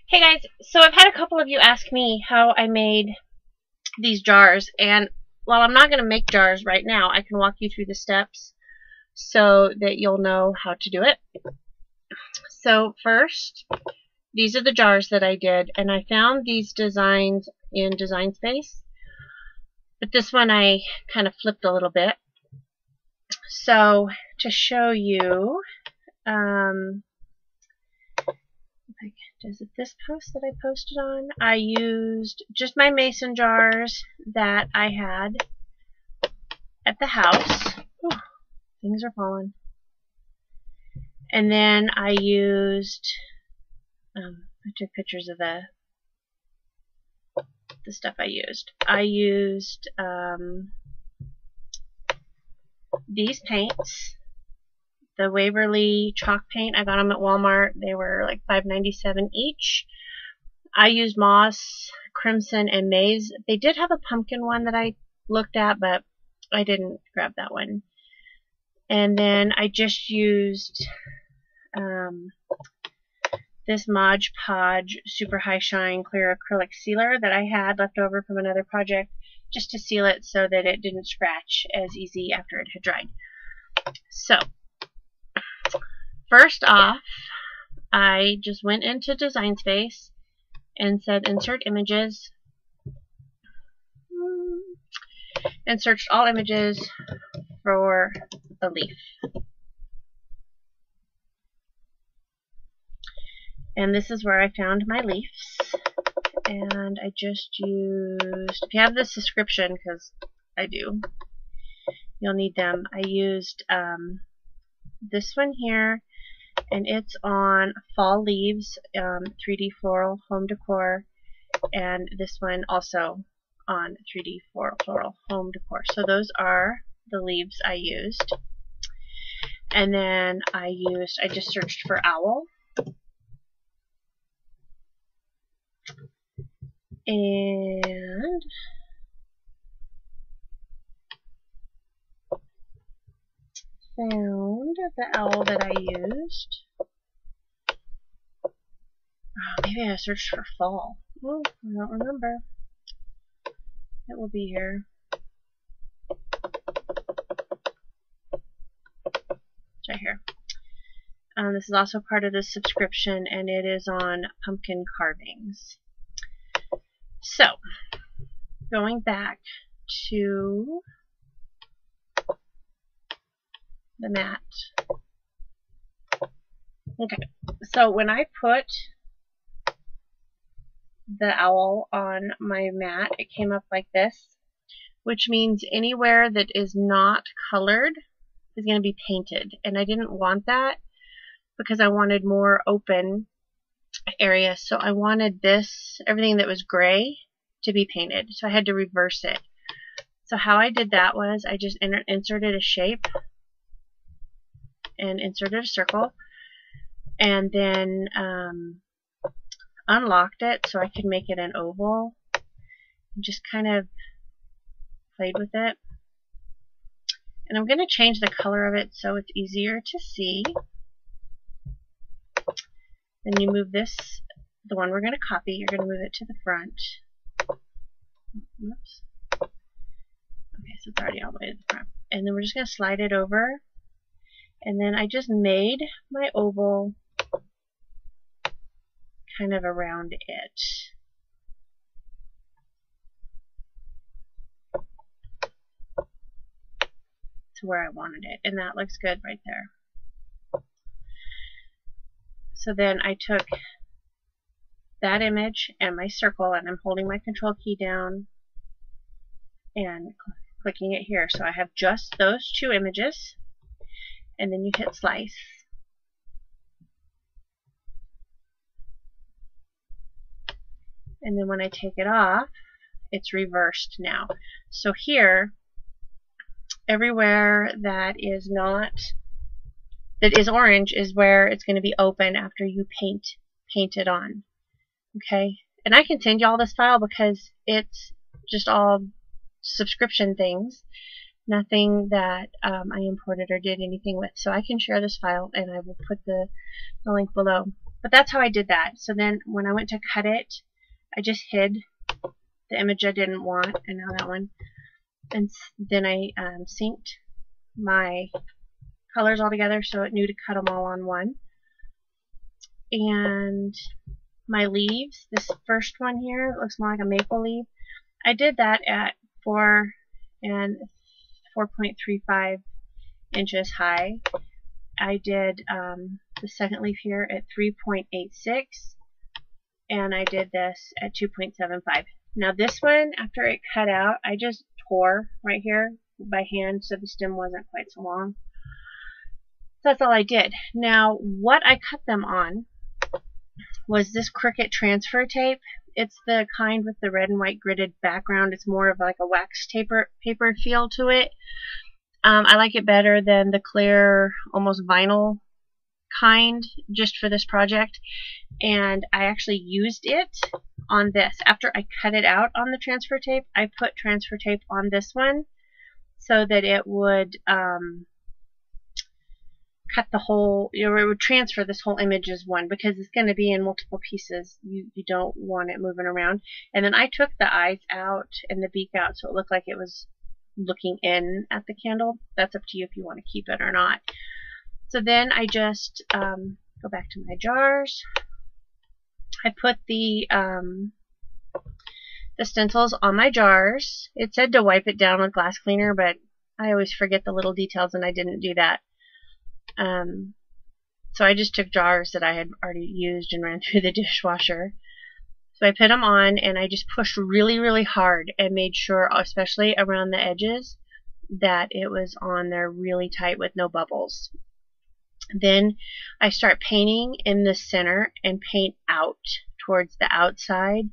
Hey guys, so I've had a couple of you ask me how I made these jars, and while I'm not going to make jars right now, I can walk you through the steps so that you'll know how to do it. So first, these are the jars that I did, and I found these designs in Design Space, but this one I kind of flipped a little bit. So to show you, is it this post that I posted on? I used just my mason jars that I had at the house. Ooh, things are falling. And then I used, I took pictures of the stuff I used. I used these paints. The Waverly chalk paint, I got them at Walmart. They were like $5.97 each. I used moss, crimson, and maize. They did have a pumpkin one that I looked at, but I didn't grab that one. And then I just used this Mod Podge Super High Shine Clear Acrylic Sealer that I had left over from another project, just to seal it so that it didn't scratch as easy after it had dried. So first off, I just went into Design Space and said insert images and searched all images for a leaf. And this is where I found my leaves. And I just used, if you have this subscription, because I do, you'll need them. I used this one here, and it's on Fall Leaves, 3D Floral Home Decor, and this one also on 3D Floral Home Decor. So those are the leaves I used. And then I just searched for owl. And found the owl that I used. Oh, maybe I searched for fall. Oh, I don't remember. It will be here. It's right here. This is also part of the subscription, and it is on pumpkin carvings. So, going back to the mat. Okay, so when I put the owl on my mat, it came up like this, which means anywhere that is not colored is going to be painted. And I didn't want that because I wanted more open area. So I wanted this, everything that was gray, to be painted. So I had to reverse it. So how I did that was I just inserted a shape and inserted a circle, and then unlocked it so I could make it an oval, and just kind of played with it. And I'm going to change the color of it so it's easier to see. Then you move this, the one we're going to copy, you're going to move it to the front. Oops. Okay, so it's already all the way to the front. And then we're just going to slide it over. And then I just made my oval kind of around it. To where I wanted it. And that looks good right there. So then I took that image and my circle, and I'm holding my control key down and clicking it here. So I have just those two images, and then you hit slice. And then when I take it off, it's reversed now. So here, everywhere that is orange is where it's going to be open after you paint it on. Okay, and I can send you all this file because it's just all subscription things, nothing that I imported or did anything with. So I can share this file, and I will put the link below. But that's how I did that. So then when I went to cut it, I just hid the image I didn't want, and now that one. And then I synced my colors all together so it knew to cut them all on one. And my leaves, this first one here, it looks more like a maple leaf. I did that at 4 and 4.35 inches high. I did the second leaf here at 3.86, and I did this at 2.75. Now this one, after it cut out, I just tore right here by hand so the stem wasn't quite so long. So that's all I did. Now what I cut them on was this Cricut transfer tape. It's the kind with the red and white gridded background. It's more of like a wax paper feel to it. I like it better than the clear, almost vinyl kind, just for this project. And I actually used it on this. After I cut it out on the transfer tape, I put transfer tape on this one so that it would cut the whole, it would transfer this whole image as one, because it's going to be in multiple pieces. You don't want it moving around. And then I took the eyes out and the beak out so it looked like it was looking in at the candle. That's up to you if you want to keep it or not. So then I just go back to my jars. I put the stencils on my jars. It said to wipe it down with glass cleaner, but I always forget the little details and I didn't do that. So I just took jars that I had already used and ran through the dishwasher. So I put them on and I just pushed really, really hard and made sure, especially around the edges, that it was on there really tight with no bubbles. Then I start painting in the center and paint out towards the outside,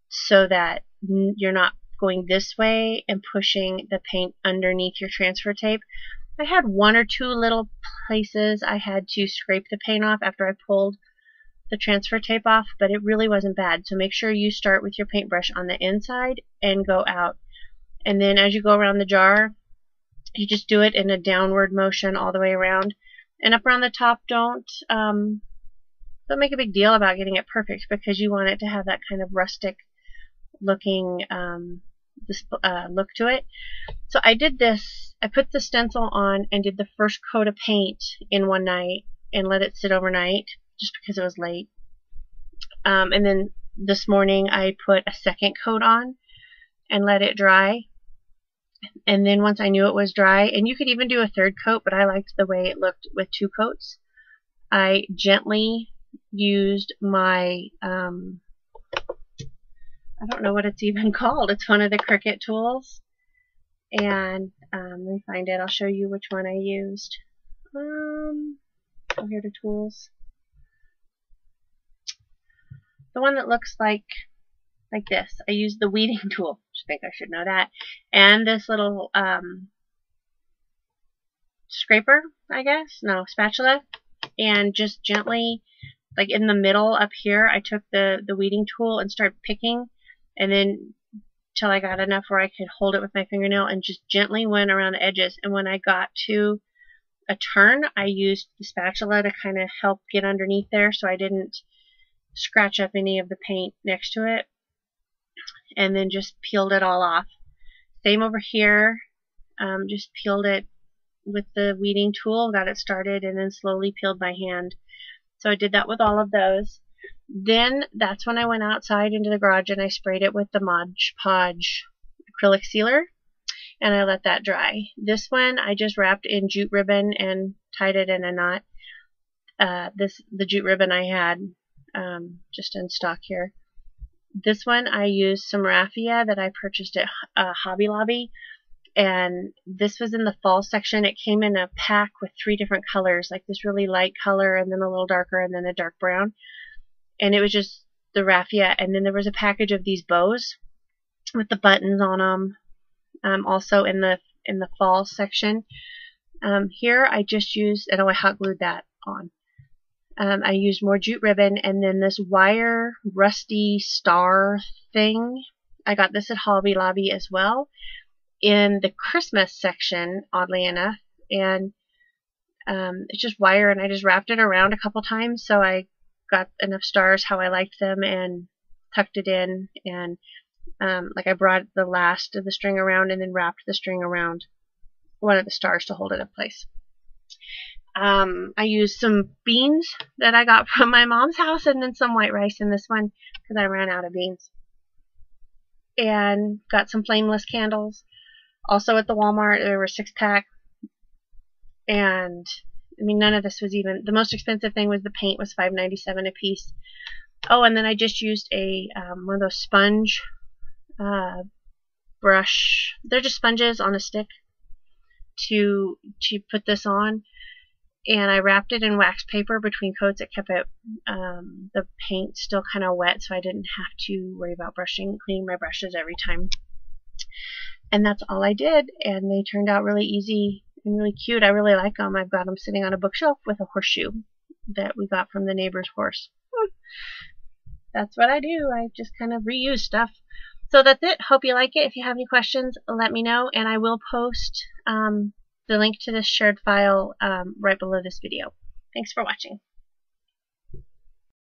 so that you're not going this way and pushing the paint underneath your transfer tape. I had one or two little places I had to scrape the paint off after I pulled the transfer tape off, but it really wasn't bad. So make sure you start with your paintbrush on the inside and go out. And then as you go around the jar, you just do it in a downward motion all the way around. And up around the top, don't make a big deal about getting it perfect, because you want it to have that kind of rustic looking look to it. So I did this. I put the stencil on and did the first coat of paint in one night and let it sit overnight, just because it was late. And then this morning I put a second coat on and let it dry. And then once I knew it was dry, and you could even do a third coat, but I liked the way it looked with two coats, I gently used my, I don't know what it's even called. It's one of the Cricut tools. And let me find it. I'll show you which one I used. Go here to tools. The one that looks like this. I used the weeding tool. I think I should know that. And this little scraper, I guess. No, spatula. And just gently, like in the middle up here, I took the weeding tool and started picking. And then till I got enough where I could hold it with my fingernail and just gently went around the edges. And when I got to a turn, I used the spatula to kind of help get underneath there so I didn't scratch up any of the paint next to it. And then just peeled it all off. Same over here. Just peeled it with the weeding tool, got it started, and then slowly peeled by hand. So I did that with all of those. Then that's when I went outside into the garage and I sprayed it with the Mod Podge acrylic sealer, and I let that dry. This one I just wrapped in jute ribbon and tied it in a knot. The jute ribbon I had just in stock here. This one I used some raffia that I purchased at Hobby Lobby, and this was in the fall section. It came in a pack with 3 different colors, like this really light color and then a little darker and then a dark brown. And it was just the raffia, and then there was a package of these bows with the buttons on them, also in the fall section. Here I just used, and I hot glued that on. I used more jute ribbon, and then this wire rusty star thing. I got this at Hobby Lobby as well in the Christmas section, oddly enough. And It's just wire, and I just wrapped it around a couple times so I got enough stars how I liked them and tucked it in. And like I brought the last of the string around and then wrapped the string around one of the stars to hold it in place. I used some beans that I got from my mom's house and then some white rice in this one because I ran out of beans. And got some flameless candles. Also at the Walmart, there were 6-pack. And I mean, none of this was even, the most expensive thing was the paint was $5.97 a piece. Oh, and then I just used a one of those sponge brush. They're just sponges on a stick to put this on. And I wrapped it in wax paper between coats. It kept it, the paint still kind of wet, so I didn't have to worry about cleaning my brushes every time. And that's all I did, and they turned out really easy and really cute. I really like them. I've got them sitting on a bookshelf with a horseshoe that we got from the neighbor's horse. That's what I do. I just kind of reuse stuff. So that's it. Hope you like it. If you have any questions, let me know, and I will post the link to this shared file right below this video. Thanks for watching.